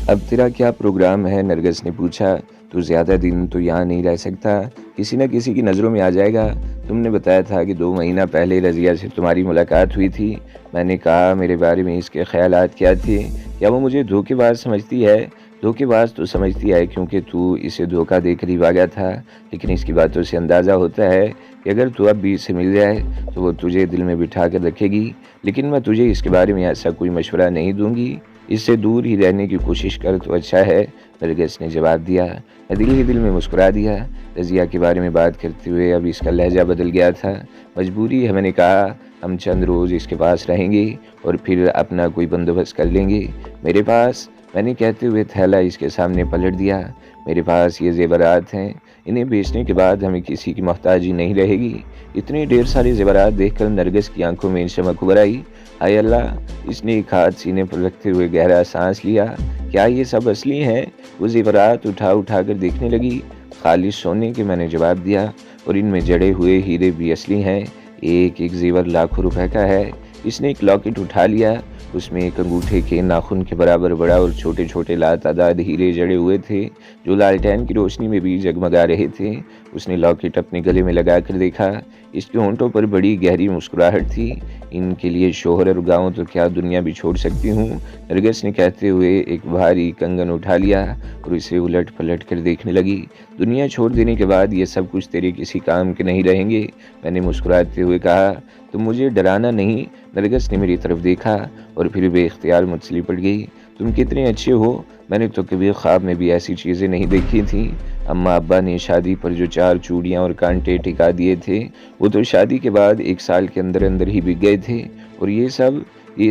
अब तेरा क्या प्रोग्राम है? नरगिस ने पूछा। तू ज़्यादा दिन तो यहाँ नहीं रह सकता, किसी न किसी की नज़रों में आ जाएगा। तुमने बताया था कि 2 महीना पहले रज़िया से तुम्हारी मुलाकात हुई थी। मैंने कहा, मेरे बारे में इसके ख़यालात क्या थे? क्या वो मुझे धोखेबाज़ समझती है? धोखेबाज़ तो समझती है क्योंकि तू इसे धोखा देकर ही भागा था, लेकिन इसकी बातों से अंदाज़ा होता है कि अगर तू अब भी इससे मिल जाए तो वो तुझे दिल में बिठा कर रखेगी। लेकिन मैं तुझे इसके बारे में ऐसा कोई मशवरा नहीं दूँगी। इससे दूर ही रहने की कोशिश कर तो अच्छा है, नरगिस ने जवाब दिया। मैं दिल ही दिल में मुस्कुरा दिया। रज़िया के बारे में बात करते हुए अब इसका लहजा बदल गया था। मजबूरी है, मैंने कहा, हम चंद रोज़ इसके पास रहेंगे और फिर अपना कोई बंदोबस्त कर लेंगे। मेरे पास, मैंने कहते हुए थैला इसके सामने पलट दिया। मेरे पास ये ज़ेवरात हैं, इन्हें बेचने के बाद हमें किसी की मोहताजी नहीं रहेगी। इतने ढेर सारे ज़ेवरात देखकर नरगिस की आंखों में चमक उभर आई। हाय अल्लाह! इसने एक हाथ सीने पर रखते हुए गहरा सांस लिया। क्या ये सब असली हैं? वो ज़ेवरात उठा कर देखने लगी। खालिस सोने के, मैंने जवाब दिया, और इनमें जड़े हुए हीरे भी असली हैं। एक एक ज़ेवर लाखों रुपए का है। इसने एक लॉकेट उठा लिया। उसमें एक अंगूठे के नाखून के बराबर बड़ा और छोटे छोटे लातादाद हीरे जड़े हुए थे, जो लालटेन की रोशनी में भी जगमगा रहे थे। उसने लॉकेट अपने गले में लगा कर देखा। इसके होंठों पर बड़ी गहरी मुस्कुराहट थी। इनके लिए शोहर और गाँव तो क्या दुनिया भी छोड़ सकती हूँ, नरगिस ने कहते हुए एक भारी कंगन उठा लिया और इसे उलट पलट कर देखने लगी। दुनिया छोड़ देने के बाद ये सब कुछ तेरे किसी काम के नहीं रहेंगे, मैंने मुस्कुराते हुए कहा। तुम मुझे डराना नहीं, नरगिस ने मेरी तरफ देखा और फिर बेख्तियार मुझसे लिपट गई। तुम कितने अच्छे हो, मैंने तो कभी ख्वाब में भी ऐसी चीज़ें नहीं देखी थी। अम्मा अब्बा ने शादी पर जो 4 चूड़ियाँ और कांटे टिका दिए थे, वो तो शादी के बाद 1 साल के अंदर अंदर ही बिक गए थे, और ये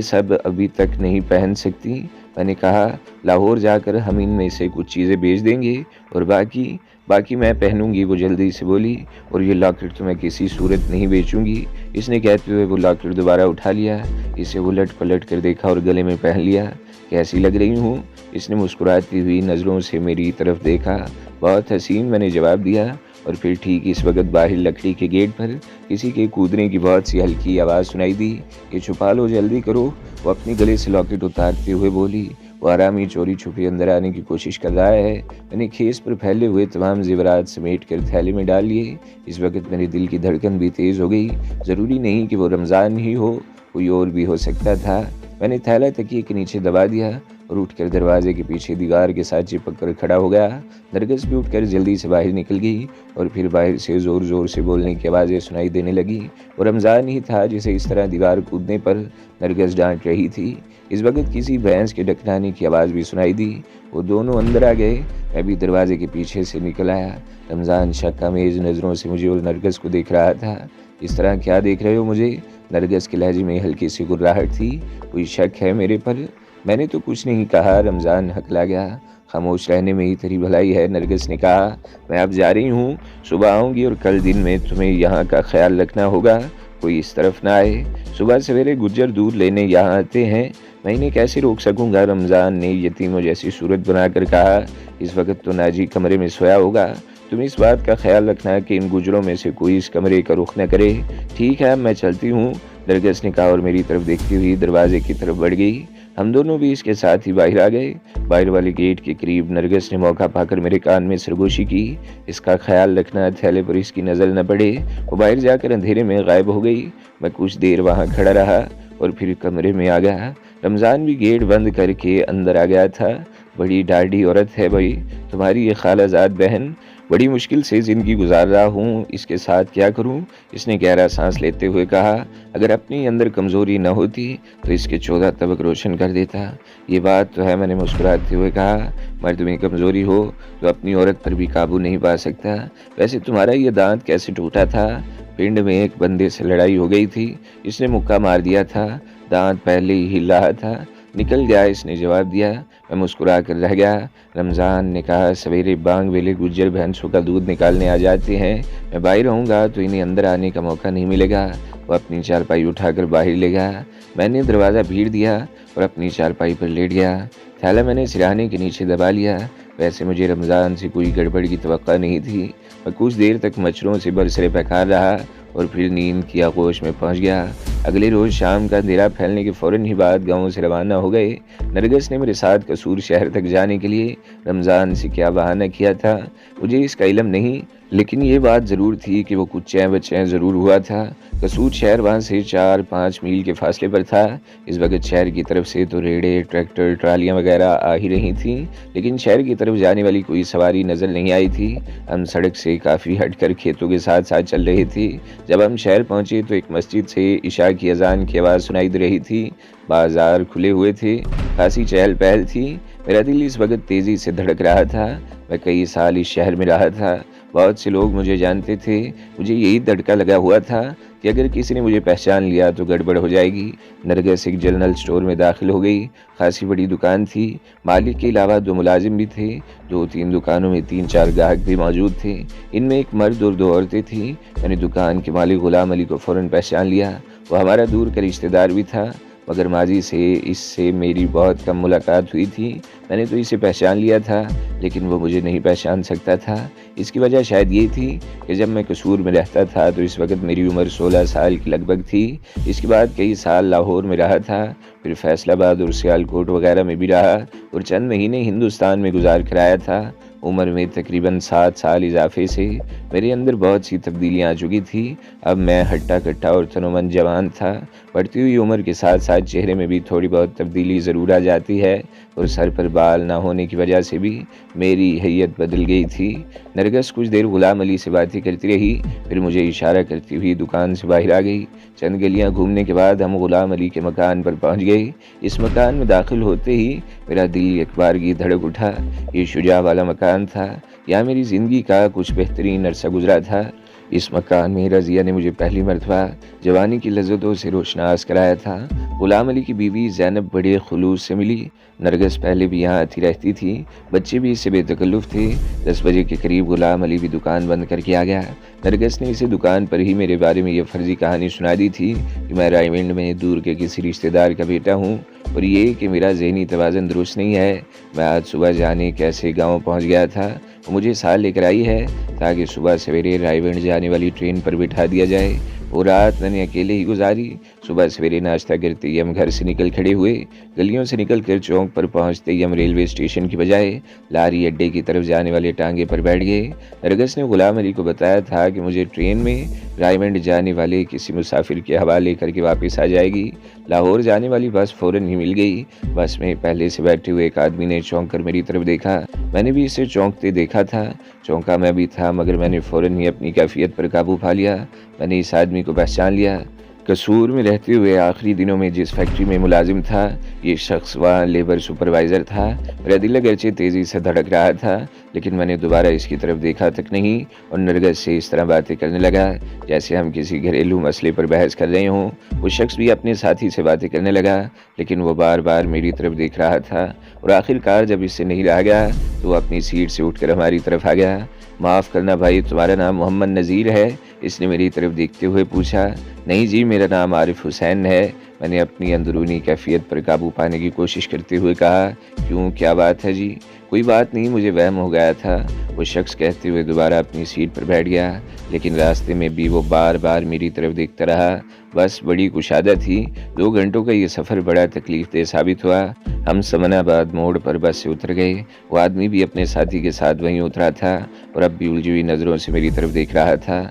सब अभी तक नहीं पहन सकती। मैंने कहा, लाहौर जाकर हम इनमें से कुछ चीज़ें बेच देंगे और बाकी बाकी मैं पहनूंगी, वो जल्दी से बोली। और ये लॉकेट तो मैं किसी सूरत नहीं बेचूंगी, इसने कहते हुए वो लॉकेट दोबारा उठा लिया, इसे उलट पलट कर देखा और गले में पहन लिया। कैसी लग रही हूँ, इसने मुस्कुराती हुई नज़रों से मेरी तरफ देखा। बहुत हसीन, मैंने जवाब दिया। और फिर ठीक इस वक्त बाहर लकड़ी के गेट पर किसी के कूदने की बहुत सी हल्की आवाज़ सुनाई दी। ये छुपा लो, जल्दी करो, वो अपने गले से लॉकेट उतारते हुए बोली। वो आरामी चोरी छुपे अंदर आने की कोशिश कर रहा है। मैंने खेस पर फैले हुए तमाम ज़ेवरात समेट कर थैले में डाल लिए। इस वक्त मेरे दिल की धड़कन भी तेज़ हो गई। ज़रूरी नहीं कि वो रमज़ान ही हो, कोई और भी हो सकता था। मैंने थैला तकिए के नीचे दबा दिया और उठकर दरवाजे के पीछे दीवार के साथ चिपक कर खड़ा हो गया। नरगिस भी उठकर जल्दी से बाहर निकल गई और फिर बाहर से ज़ोर ज़ोर से बोलने की आवाज़ें सुनाई देने लगी। वो रमज़ान ही था जिसे इस तरह दीवार कूदने पर नरगिस डांट रही थी। इस वक्त किसी भैंस के डकराने की आवाज़ भी सुनाई दी। वो दोनों अंदर आ गए। मैं भी दरवाजे के पीछे से निकल आया। रमज़ान शक्कामेज़ नज़रों से मुझे और नरगिस को देख रहा था। इस तरह क्या देख रहे हो मुझे? नरगिस के लहजे में हल्की सी गुर्राहट थी। कोई शक है मेरे पर? मैंने तो कुछ नहीं कहा, रमज़ान हकला गया। खामोश रहने में ही तेरी भलाई है, नरगिस ने कहा। मैं अब जा रही हूँ, सुबह आऊँगी और कल दिन में तुम्हें यहाँ का ख्याल रखना होगा, कोई इस तरफ ना आए। सुबह सवेरे गुज्जर दूध लेने यहाँ आते हैं, मैं इन्हें कैसे रोक सकूँगा? रमज़ान ने यतीमों जैसी सूरत बनाकर कहा। इस वक्त तो नाजी कमरे में सोया होगा। तुम इस बात का ख्याल रखना कि इन गुजरों में से कोई इस कमरे का रुख न करे। ठीक है, मैं चलती हूँ, नरगिस ने कहा और मेरी तरफ देखती हुई दरवाजे की तरफ बढ़ गई। हम दोनों भी इसके साथ ही बाहर आ गए। बाहर वाले गेट के करीब नरगिस ने मौका पाकर मेरे कान में सरगोशी की। इसका ख्याल रखना, थैले पर इसकी नज़र न पड़े। वो बाहर जाकर अंधेरे में गायब हो गई। मैं कुछ देर वहाँ खड़ा रहा और फिर कमरे में आ गया। रमज़ान भी गेट बंद करके अंदर आ गया था। बड़ी डाढ़ी औरत है भाई, तुम्हारी ये खालाजाद बहन। बड़ी मुश्किल से ज़िंदगी गुजार रहा हूँ, इसके साथ क्या करूँ? इसने गहरा सांस लेते हुए कहा। अगर अपनी अंदर कमज़ोरी न होती तो इसके 14 तबक रोशन कर देता। ये बात तो है, मैंने मुस्कुराते हुए कहा। मर्द में कमज़ोरी हो तो अपनी औरत पर भी काबू नहीं पा सकता। वैसे तुम्हारा ये दांत कैसे टूटा था? पिंड में एक बंदे से लड़ाई हो गई थी, इसने मुक्का मार दिया था। दांत पहले ही हिल रहा था, निकल गया, इसने जवाब दिया। मैं मुस्कुरा कर रह गया। रमज़ान ने कहा, सवेरे बांग वेले गुज्जर भैंसों का दूध निकालने आ जाते हैं। मैं बाहर रहूँगा तो इन्हें अंदर आने का मौका नहीं मिलेगा। वो अपनी चारपाई उठाकर बाहर ले गया। मैंने दरवाज़ा भीड़ दिया और अपनी चारपाई पर लेट गया। थैला मैंने सिरहाने के नीचे दबा लिया। वैसे मुझे रमज़ान से कोई गड़बड़ की तवक्का नहीं थी। मैं कुछ देर तक मच्छरों से बरसरे बेकार रहा और फिर नींद की आगोश में पहुंच गया। अगले रोज़ शाम का अंधेरा फैलने के फ़ौरन ही बाद गाँव से रवाना हो गए। नरगिस ने मेरे साथ कसूर शहर तक जाने के लिए रमज़ान से क्या बहाना किया था, मुझे इसका इल्म नहीं, लेकिन ये बात ज़रूर थी कि वो कुछ चैन-बचैन ज़रूर हुआ था। कसूर शहर वहाँ से 4-5 मील के फासले पर था। इस वक़्त शहर की तरफ से तो रेहड़े, ट्रैक्टर, ट्रालियाँ वगैरह आ ही रही थीं, लेकिन शहर की तरफ जाने वाली कोई सवारी नज़र नहीं आई थी। हम सड़क से काफ़ी हटकर खेतों के साथ-साथ चल रहे थे। जब हम शहर पहुँचे तो एक मस्जिद से इशा की अज़ान की आवाज़ सुनाई दे रही थी। बाज़ार खुले हुए थे, खासी चहल-पहल थी। मेरा दिल इस वक़्त तेज़ी से धड़क रहा था। मैं कई साल इस शहर में रहा था, बहुत से लोग मुझे जानते थे। मुझे यही दड़का लगा हुआ था कि अगर किसी ने मुझे पहचान लिया तो गड़बड़ हो जाएगी। नरगिस एक जनरल स्टोर में दाखिल हो गई। खासी बड़ी दुकान थी। मालिक के अलावा 2 मुलाजिम भी थे। 2-3 दुकानों में 3-4 ग्राहक भी मौजूद थे। इनमें एक मर्द और 2 औरतें थीं। मैंने दुकान के मालिक गुलाम अली को फ़ौरन पहचान लिया। वो हमारा दूर का रिश्तेदार भी था, मगर माजी से इससे मेरी बहुत कम मुलाकात हुई थी। मैंने तो इसे पहचान लिया था, लेकिन वो मुझे नहीं पहचान सकता था। इसकी वजह शायद ये थी कि जब मैं कसूर में रहता था तो इस वक्त मेरी उम्र 16 साल की लगभग थी। इसके बाद कई साल लाहौर में रहा था, फिर फैसलाबाद और सियालकोट वगैरह में भी रहा और चंद महीने हिंदुस्तान में गुजार कर आया था। उम्र में तकरीबन 7 साल इजाफे से मेरे अंदर बहुत सी तब्दीलियाँ आ चुकी थी। अब मैं हट्टा-कट्टा और तनोमंद जवान था। बढ़ती हुई उम्र के साथ साथ चेहरे में भी थोड़ी बहुत तब्दीली ज़रूर आ जाती है और सर पर बाल ना होने की वजह से भी मेरी हैयत बदल गई थी। नरगिस कुछ देर गुलाम अली से बातें करती रही, फिर मुझे इशारा करती हुई दुकान से बाहर आ गई। चंद गलियां घूमने के बाद हम गुलाम अली के मकान पर पहुंच गए। इस मकान में दाखिल होते ही मेरा दिल एक बार की धड़क उठा। ये शुजा वाला मकान था। यहाँ मेरी ज़िंदगी का कुछ बेहतरीन अरसा गुजरा था। इस मकान में रज़िया ने मुझे पहली मरतबा जवानी की लज़्ज़तों से रोशनास कराया था। गुलाम अली की बीवी ज़ैनब बड़े खुलूस से मिली। नरगिस पहले भी यहाँ आती रहती थी। बच्चे भी इससे बेतकल्लुफ़ थे। 10 बजे के करीब गुलाम अली भी दुकान बंद करके आ गया। नरगिस ने इसे दुकान पर ही मेरे बारे में ये फर्जी कहानी सुना दी थी कि मैं रायविंड में दूर के किसी रिश्तेदार का बेटा हूँ और ये कि मेरा ज़हनी तवाज़न दुरुस्त नहीं है। मैं आज सुबह जाने कैसे गाँव पहुँच गया था। वो मुझे साथ लेकर आई है ताकि सुबह सवेरे रायविंड जाने वाली ट्रेन पर बिठा दिया जाए। वो रात मैंने अकेले ही गुजारी। सुबह सवेरे नाश्ता करते ही हम घर से निकल खड़े हुए। गलियों से निकलकर चौक पर पहुंचते ही हम रेलवे स्टेशन की बजाय लारी अड्डे की तरफ जाने वाले टांगे पर बैठ गए। नरगिस ने गुलाम अली को बताया था कि मुझे ट्रेन में रायविंड जाने वाले किसी मुसाफिर के हवाले करके वापस आ जाएगी। लाहौर जाने वाली बस फ़ौरन ही मिल गई। बस में पहले से बैठे हुए एक आदमी ने चौंक कर मेरी तरफ देखा। मैंने भी इसे चौंकते देखा था। चौंका मैं भी था, मगर मैंने फ़ौरन ही अपनी कैफियत पर काबू पा लिया। मैंने इस आदमी को पहचान लिया। कसूर में रहते हुए आखिरी दिनों में जिस फैक्ट्री में मुलाजिम था, ये शख्स वहाँ लेबर सुपरवाइज़र था। मेरा दिल अगरचे तेज़ी से धड़क रहा था, लेकिन मैंने दोबारा इसकी तरफ देखा तक नहीं और नरगिस से इस तरह बातें करने लगा जैसे हम किसी घरेलू मसले पर बहस कर रहे हों। वो शख्स भी अपने साथी से बातें करने लगा, लेकिन वो बार बार मेरी तरफ देख रहा था और आखिरकार जब इससे नहीं रहा गया तो वो अपनी सीट से उठकर हमारी तरफ आ गया। माफ़ करना भाई, तुम्हारा नाम मोहम्मद नज़ीर है? इसने मेरी तरफ देखते हुए पूछा। नहीं जी, मेरा नाम आरिफ हुसैन है। मैंने अपनी अंदरूनी कैफियत पर काबू पाने की कोशिश करते हुए कहा। क्यों, क्या बात है जी? कोई बात नहीं, मुझे वहम हो गया था। वो शख्स कहते हुए दोबारा अपनी सीट पर बैठ गया, लेकिन रास्ते में भी वो बार बार मेरी तरफ देखता रहा। बस बड़ी कुशादा थी। 2 घंटों का ये सफ़र बड़ा तकलीफ़देह साबित हुआ। हम समनाबाद मोड़ पर बस से उतर गए। वो आदमी भी अपने साथी के साथ वहीं उतरा था और अब भी उलझी हुई नज़रों से मेरी तरफ देख रहा था।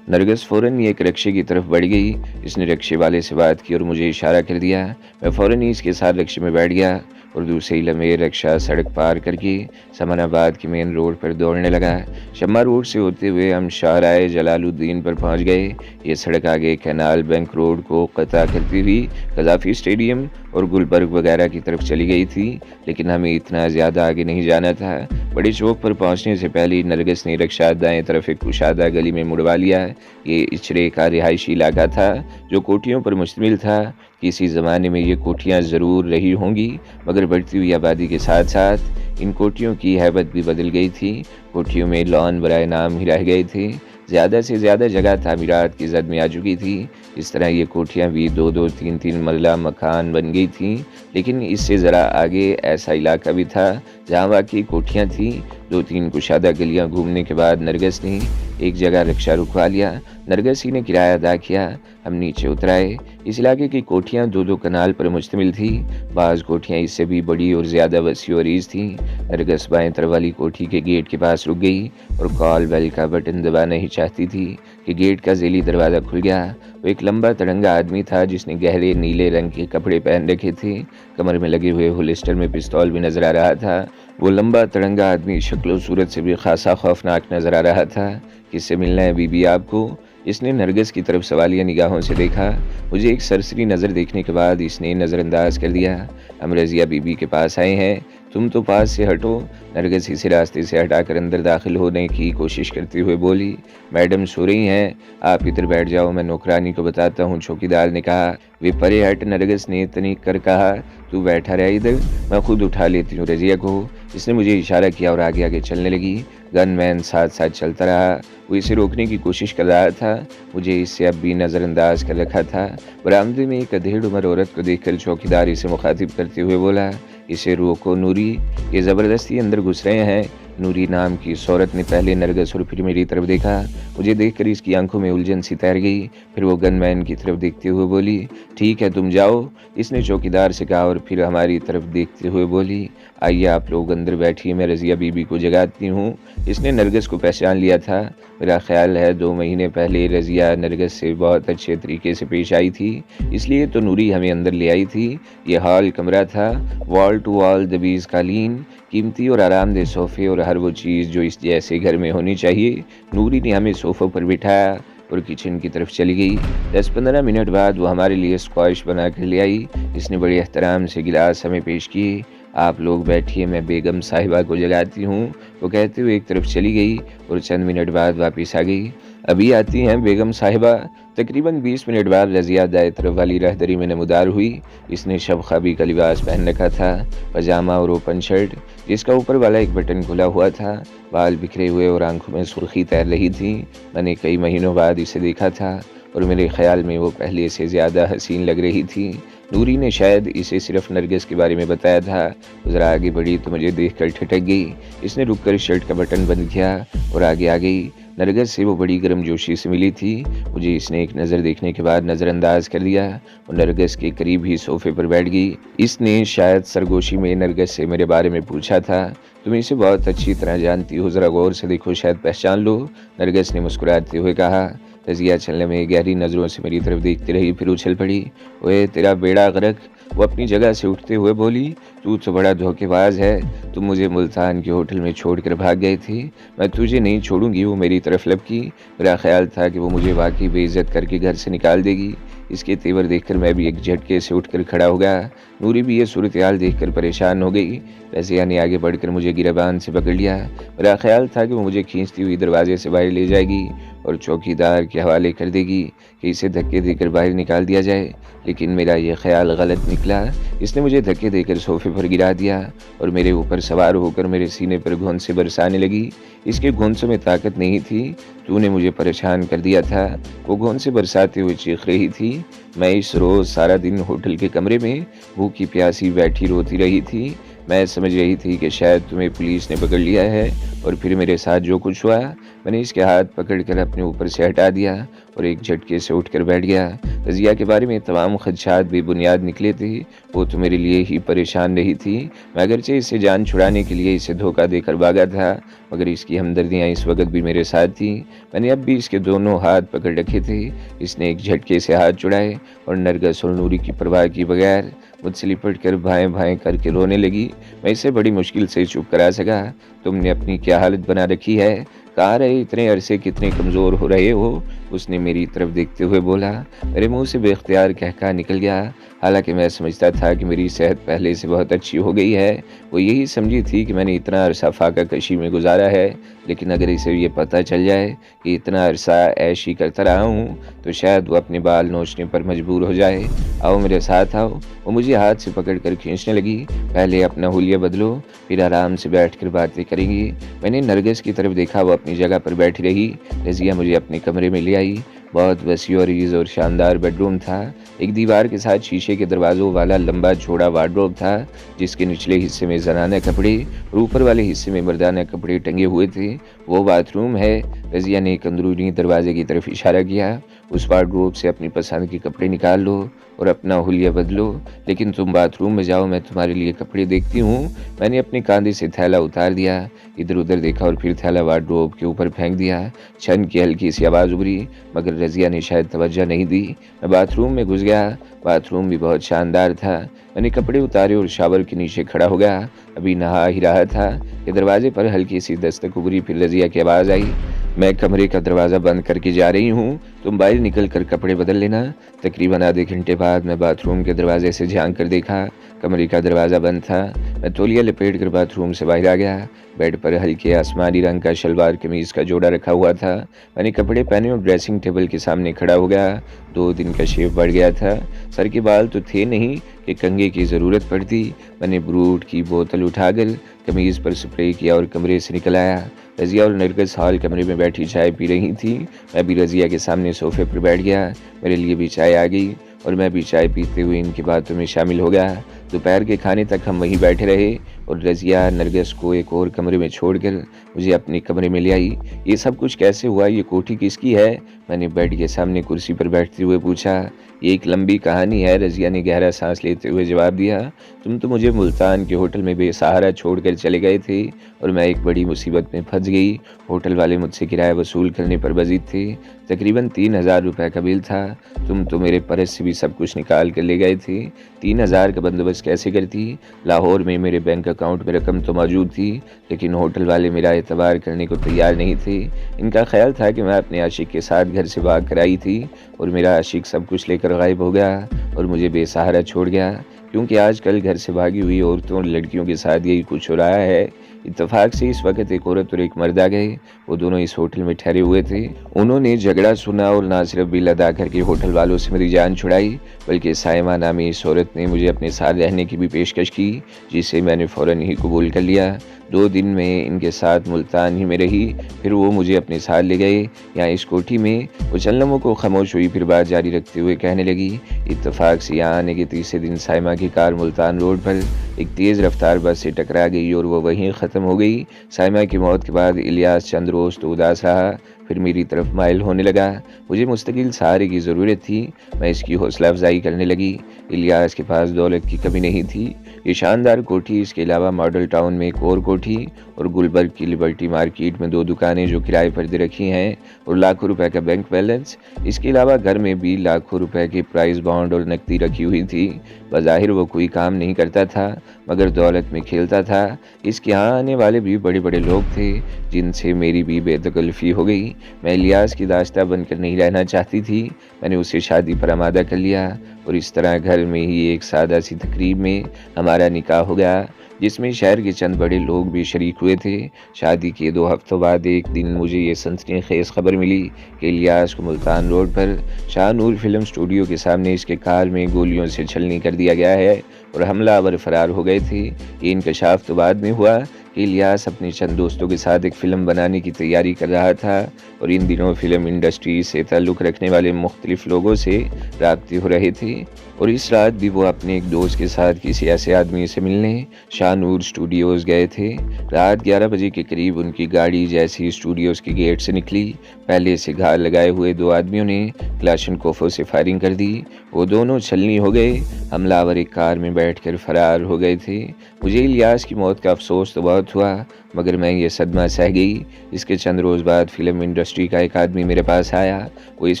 नरगिस फ़ौरन ही एक रिक्शे की तरफ बढ़ गई। इसने रिक्शे वाले से बात की और मुझे इशारा कर दिया। मैं फ़ौरन ही इसके साथ रिक्शे में बैठ गया और दूसरे ही लम्हे रिक्शा सड़क पार करके समनाबाद की मेन रोड पर दौड़ने लगा। शम्मा रोड से होते हुए हम शाहराह जलालुद्दीन पर पहुंच गए। ये सड़क आगे कैनाल बैंक रोड को कता करती हुई कज़ाफ़ी स्टेडियम और गुलबर्ग वगैरह की तरफ चली गई थी, लेकिन हमें इतना ज़्यादा आगे नहीं जाना था। बड़े चौक पर पहुंचने से पहले नरगिस ने रिक्शा दाएं तरफ एक कुशादा गली में मुड़वा लिया। ये इचरे का रिहायशी इलाका था जो कोठियों पर मुश्तमिल था। किसी ज़माने में ये कोठियाँ ज़रूर रही होंगी, मगर बढ़ती हुई आबादी के साथ साथ इन कोठियों की हैबत भी बदल गई थी। कोठियों में लॉन बराए नाम ही रह गए थे। ज़्यादा से ज़्यादा जगह तामीरात की जद में आ चुकी थी। इस तरह ये कोठियाँ भी 2-2, 3-3 मंजिला मकान बन गई थीं। लेकिन इससे ज़रा आगे ऐसा इलाका भी था जहाँ वाकई कोठियाँ थीं। 2-3 कुशादा गलियाँ घूमने के बाद नरगिस ने एक जगह रिक्शा रुकवा लिया। नरगिस ही ने किराया अदा किया। हम नीचे उतर आए। इस इलाके की कोठियाँ दो दो कनाल पर मुश्तमिल थी। बाज़ कोठियाँ इससे भी बड़ी और ज़्यादा वसी और अरीज़ थीं। नरगिस बाएं तरफ वाली कोठी के गेट के पास रुक गई और कॉल बेल का बटन दबाना ही चाहती थी कि गेट का ज़ेली दरवाज़ा खुल गया। वो एक लंबा तड़ंगा आदमी था जिसने गहरे नीले रंग के कपड़े पहन रखे थे। कमर में लगे हुए होलिस्टर में पिस्तौल भी नजर आ रहा था। वो लंबा तड़ंगा आदमी शक्ल सूरत से भी खासा खौफनाक नजर आ रहा था। किससे मिलना है बीबी आपको? इसने नरगिस की तरफ सवालिया निगाहों से देखा। मुझे एक सरसरी नज़र देखने के बाद इसने नज़रअंदाज कर दिया। हम रज़िया बीबी के पास आए हैं, तुम तो पास से हटो। नरगिस इसे रास्ते से हटाकर अंदर दाखिल होने की कोशिश करते हुए बोली, मैडम सो रही हैं, आप इधर बैठ जाओ, मैं नौकरानी को बताता हूँ, चौकीदार ने कहा। वे परे हट। नरगिस ने तनीक कर कहा, तू बैठा रहा इधर, मैं खुद उठा लेती हूँ रज़िया को। इसने मुझे इशारा किया और आगे आगे चलने लगी। गनमैन साथ साथ चलता रहा। वो इसे रोकने की कोशिश कर रहा था। मुझे इससे अब भी नज़रअंदाज कर रखा था। बरामदे में एक अधेड़ उम्र औरत को देखकर चौकीदार इसे मुखातिब करते हुए बोला, इसे रोको नूरी, ये ज़बरदस्ती अंदर घुस रहे हैं। नूरी नाम की इस औरत ने पहले नरगिस और फिर मेरी तरफ देखा। मुझे देखकर इसकी आंखों में उलझन सी तैर गई। फिर वो गनमैन की तरफ देखते हुए बोली, ठीक है तुम जाओ, इसने चौकीदार से कहा और फिर हमारी तरफ देखते हुए बोली, आइए आप लोग अंदर बैठिए, मैं रज़िया बीबी को जगाती हूँ। इसने नरगिस को पहचान लिया था। मेरा ख्याल है 2 महीने पहले रज़िया नरगिस से बहुत अच्छे तरीके से पेश आई थी, इसलिए तो नूरी हमें अंदर ले आई थी। ये हॉल कमरा था, वॉल टू वॉल दबीज़ कालीन, कीमती और आरामदेह सोफ़े और हर वो चीज़ जो इस जैसे घर में होनी चाहिए। नूरी ने हमें सोफ़ों पर बिठाया और किचन की तरफ चली गई। 10-15 मिनट बाद वो हमारे लिए स्क्वैश बना कर ले आई। इसने बड़े एहतराम से गिलास हमें पेश किए। आप लोग बैठिए, मैं बेगम साहिबा को जगाती हूँ, वो कहते हुए एक तरफ चली गई और चंद मिनट बाद वापस आ गई। अभी आती हैं बेगम साहिबा। तकरीबन 20 मिनट बाद रज़िया दाएं तरफ वाली राहदरी में नमूदार हुई। इसने शब ख्वाबी का लिबास पहन रखा था, पजामा और ओपन शर्ट जिसका ऊपर वाला एक बटन खुला हुआ था। बाल बिखरे हुए और आंखों में सुर्खी तैर रही थी। मैंने कई महीनों बाद इसे देखा था और मेरे ख्याल में वो पहले से ज़्यादा हसीन लग रही थी। नूरी ने शायद इसे सिर्फ नरगिस के बारे में बताया था। ज़रा आगे बढ़ी तो मुझे देखकर ठिठक गई। इसने रुककर शर्ट का बटन बंद किया और आगे आ गई। नरगिस से वो बड़ी गर्मजोशी से मिली थी। मुझे इसने एक नज़र देखने के बाद नज़रअंदाज कर दिया और नरगिस के करीब ही सोफे पर बैठ गई। इसने शायद सरगोशी में नरगिस से मेरे बारे में पूछा था, तुम इसे बहुत अच्छी तरह जानती हो, ज़रा गौर से देखो, शायद पहचान लो। नरगिस ने मुस्कुराते हुए कहा। रज़िया चलने में गहरी नज़रों से मेरी तरफ देखती रही, फिर उछल पड़ी। ओए तेरा बेड़ा गर्क। वो अपनी जगह से उठते हुए बोली, तू तो बड़ा धोखेबाज है, तुम मुझे मुल्तान के होटल में छोड़कर भाग गए थे, मैं तुझे नहीं छोड़ूंगी। वो मेरी तरफ लपकी। मेरा ख्याल था कि वो मुझे वाकई बेइज्जत करके घर से निकाल देगी। इसके तेवर देखकर मैं भी एक झटके से उठकर खड़ा हो गया। नूरी भी ये सूरत हाल देखकर परेशान हो गई। रज़िया ने आगे बढ़कर मुझे गिरबान से पकड़ लिया। मेरा ख्याल था कि वो मुझे खींचती हुई दरवाजे से बाहर ले जाएगी और चौकीदार के हवाले कर देगी कि इसे धक्के देकर बाहर निकाल दिया जाए, लेकिन मेरा ये ख्याल गलत निकला। इसने मुझे धक्के देकर सोफे पर गिरा दिया और मेरे ऊपर सवार होकर मेरे सीने पर घुन से बरसाने लगी। इसके घुंसों में ताकत नहीं थी, तूने मुझे परेशान कर दिया था। वो घुन से बरसाते हुए चीख रही थी। मैं इस रोज़ सारा दिन होटल के कमरे में भूखी प्यासी बैठी रोती रही थी। मैं समझ रही थी कि शायद तुम्हें पुलिस ने पकड़ लिया है और फिर मेरे साथ जो कुछ हुआ, मैंने इसके हाथ पकड़कर अपने ऊपर से हटा दिया और एक झटके से उठकर बैठ गया। रज़िया के बारे में तमाम खदशात बेबुनियाद निकले थे। वो तो मेरे लिए ही परेशान रही थी। मैं अगरचे इससे जान छुड़ाने के लिए इसे धोखा देकर भागा था, मगर इसकी हमदर्दियाँ इस वक्त भी मेरे साथ थी। मैंने अब भी इसके दोनों हाथ पकड़ रखे थे। इसने एक झटके से हाथ छुड़ाए और नरगिस और नूरी की परवाह की बगैर मुझसे लिपट कर भाएं भाएं करके रोने लगी। मैं इसे बड़ी मुश्किल से चुप करा सका। तुमने अपनी क्या हालत बना रखी है, कहाँ रहे इतने अरसे, कितने कमज़ोर हो रहे हो? उसने मेरी तरफ देखते हुए बोला। मेरे मुंह से बेख्तियार कहका निकल गया। हालांकि मैं समझता था कि मेरी सेहत पहले से बहुत अच्छी हो गई है। वो यही समझी थी कि मैंने इतना अरसा फाका कशी में गुजारा है, लेकिन अगर इसे ये पता चल जाए कि इतना अरसा ऐशी करता रहा हूँ तो शायद वो अपने बाल नोचने पर मजबूर हो जाए। आओ मेरे साथ आओ। वो मुझे हाथ से पकड़ कर खींचने लगी। पहले अपना हुलिया बदलो, फिर आराम से बैठ कर बातें करेंगी। मैंने नरगिस की तरफ देखा, वो अपनी जगह पर बैठी रही। रज़िया मुझे अपने कमरे में ले आई। बहुत वसी और ईज़ और शानदार बेडरूम था। एक दीवार के साथ शीशे के दरवाज़ों वाला लंबा चौड़ा वार्डरोब था, जिसके निचले हिस्से में ज़नाना कपड़े और ऊपर वाले हिस्से में मर्दाना कपड़े टंगे हुए थे। वो बाथरूम है। रज़िया ने एक अंदरूनी दरवाजे की तरफ इशारा किया। उस वार्डरोब से अपनी पसंद के कपड़े निकाल लो और अपना हुलिया बदलो, लेकिन तुम बाथरूम में जाओ, मैं तुम्हारे लिए कपड़े देखती हूँ। मैंने अपने कंधे से थैला उतार दिया, इधर उधर देखा और फिर थैला वार्डरोब के ऊपर फेंक दिया। छन की हल्की सी आवाज़ उभरी, मगर रज़िया ने शायद तवज्जो नहीं दी। मैं बाथरूम में घुस गया। बाथरूम भी बहुत शानदार था। मैंने कपड़े उतारे और शावर के नीचे खड़ा हो गया। अभी नहा ही रहा था कि दरवाजे पर हल्की सी दस्तक उभरी, फिर रज़िया की आवाज़ आई, मैं कमरे का दरवाज़ा बंद करके जा रही हूँ, तुम बाहर निकल कर कपड़े बदल लेना। तकरीबन आधे घंटे बाद मैं बाथरूम के दरवाजे से झांक कर देखा, कमरे का दरवाज़ा बंद था। मैं तौलिया लपेट कर बाथरूम से बाहर आ गया। बेड पर हल्के आसमानी रंग का शलवार कमीज़ का जोड़ा रखा हुआ था। मैंने कपड़े पहने और ड्रेसिंग टेबल के सामने खड़ा हो गया। 2 दिन का शेव बढ़ गया था। सर के बाल तो थे नहीं कि कंघे की ज़रूरत पड़ती। मैंने ब्रूट की बोतल उठाकर कमीज़ पर स्प्रे किया और कमरे से निकल आया। रज़िया और नरगिस हॉल कमरे में बैठी चाय पी रही थी। मैं भी रज़िया के सामने सोफे पर बैठ गया। मेरे लिए भी चाय आ गई और मैं भी चाय पीते हुए इनकी बातों में शामिल हो गया। दोपहर के खाने तक हम वहीं बैठे रहे और रज़िया नरगिस को एक और कमरे में छोड़कर मुझे अपने कमरे में ले आई। ये सब कुछ कैसे हुआ? ये कोठी किसकी है? मैंने बेड के सामने कुर्सी पर बैठते हुए पूछा। ये एक लंबी कहानी है, रज़िया ने गहरा सांस लेते हुए जवाब दिया। तुम तो मुझे मुल्तान के होटल में बेसहारा छोड़कर चले गए थे और मैं एक बड़ी मुसीबत में फंस गई। होटल वाले मुझसे किराया वसूल करने पर बजीद थे। तकरीबन 3000 रुपये का बिल था। तुम तो मेरे पर्स से भी सब कुछ निकाल कर ले गए थे। 3000 का बंदोबस्त कैसे करती? लाहौर में मेरे बैंक अकाउंट में रकम तो मौजूद थी, लेकिन होटल वाले मेरा एतबार करने को तैयार नहीं थे। इनका ख्याल था कि मैं अपने आशिक के साथ घर से भाग कर आई थी और मेरा आशिक सब कुछ लेकर गायब हो गया और मुझे बेसहारा छोड़ गया, क्योंकि आजकल घर से भागी हुई औरतों और लड़कियों के साथ यही कुछ हो रहा है। इत्तेफाक से इस वक्त एक औरत और एक मर्द आ गए। वो दोनों इस होटल में ठहरे हुए थे। उन्होंने झगड़ा सुना और ना सिर्फ बिल अदा करके होटल वालों से मेरी जान छुड़ाई, बल्कि साइमा नामी इस औरत ने मुझे अपने साथ रहने की भी पेशकश की, जिसे मैंने फ़ौरन ही कबूल कर लिया। 2 दिन में इनके साथ मुल्तान ही में रही, फिर वो मुझे अपने साथ ले गए यहाँ इस कोठी में। वो चंद लम्हों को खामोश हुई, फिर बात जारी रखते हुए कहने लगी, इत्तेफाक से यहाँ आने के तीसरे दिन साइमा की कार मुल्तान रोड पर एक तेज़ रफ्तार बस से टकरा गई और वो वहीं ख़त्म हो गई। साइमा की मौत के बाद इलियास चंद रोज़ तो उदास रहा, फिर मेरी तरफ माइल होने लगा। मुझे मुस्तकिल सहारे की ज़रूरत थी। मैं इसकी हौसला अफजाई करने लगी। इलियास के पास दौलत की कमी नहीं थी। ये शानदार कोठी, इसके अलावा मॉडल टाउन में एक और कोठी और गुलबर्ग की लिबर्टी मार्केट में 2 दुकानें जो किराए पर दे रखी हैं और लाखों रुपए का बैंक बैलेंस। इसके अलावा घर में भी लाखों रुपए के प्राइस बॉन्ड और नकदी रखी हुई थी। बज़ाहिर वो कोई काम नहीं करता था, मगर दौलत में खेलता था। इसके यहाँ आने वाले भी बड़े बड़े लोग थे, जिनसे मेरी भी बेतकल्फ़ी हो गई। मैं इलियास की दास्ता बनकर नहीं रहना चाहती थी। मैंने उसे शादी पर आमादा कर लिया और इस तरह घर में ही एक सादा सी तकरीब में हमारा निकाह हो गया, जिसमें शहर के चंद बड़े लोग भी शरीक हुए थे। शादी के 2 हफ्तों बाद एक दिन मुझे ये सनसनीखेज़ खबर मिली कि इलियास को मुल्तान रोड पर शाहनूर फिल्म स्टूडियो के सामने इसके कार में गोलियों से छलनी कर दिया गया है और हमलावर फरार हो गए थे। ये इंकशाफ तो बाद में हुआ कि इलियास अपने चंद दोस्तों के साथ एक फ़िल्म बनाने की तैयारी कर रहा था और इन दिनों फ़िल्म इंडस्ट्री से ताल्लुक़ रखने वाले मुख्तलिफ़ लोगों से राब्ते हो रहे थे। और इस रात भी वो अपने एक दोस्त के साथ किसी ऐसे आदमी से मिलने शाहनूर स्टूडियोज़ गए थे। रात 11 बजे के करीब उनकी गाड़ी जैसे ही स्टूडियोज़ के गेट से निकली, पहले से घाव लगाए हुए 2 आदमियों ने क्लाशनकोफ़ों से फायरिंग कर दी। वो दोनों छलनी हो गए। हमलावर एक कार में बैठकर फरार हो गए थे। मुझे इलियास की मौत का अफसोस तो बहुत हुआ, मगर मैं ये सदमा सह गई। इसके चंद रोज़ बाद फिल्म इंडस्ट्री का एक आदमी मेरे पास आया। वो इस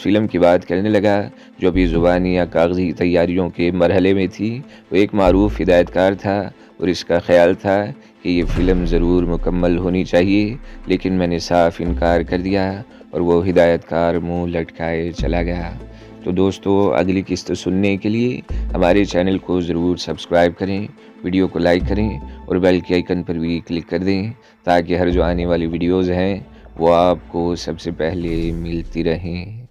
फिल्म की बात करने लगा जो अभी ज़ुबानी या कागज़ी तैयारियों के मरहले में थी। वो एक मारूफ हिदायतकार था और इसका ख्याल था कि ये फ़िल्म ज़रूर मुकम्मल होनी चाहिए, लेकिन मैंने साफ इनकार कर दिया और वो हिदायतकार मुँह लटकाए चला गया। तो दोस्तों, अगली किस्त सुनने के लिए हमारे चैनल को ज़रूर सब्सक्राइब करें, वीडियो को लाइक करें और बेल के आइकन पर भी क्लिक कर दें, ताकि हर जो आने वाली वीडियोज़ हैं वो आपको सबसे पहले मिलती रहें।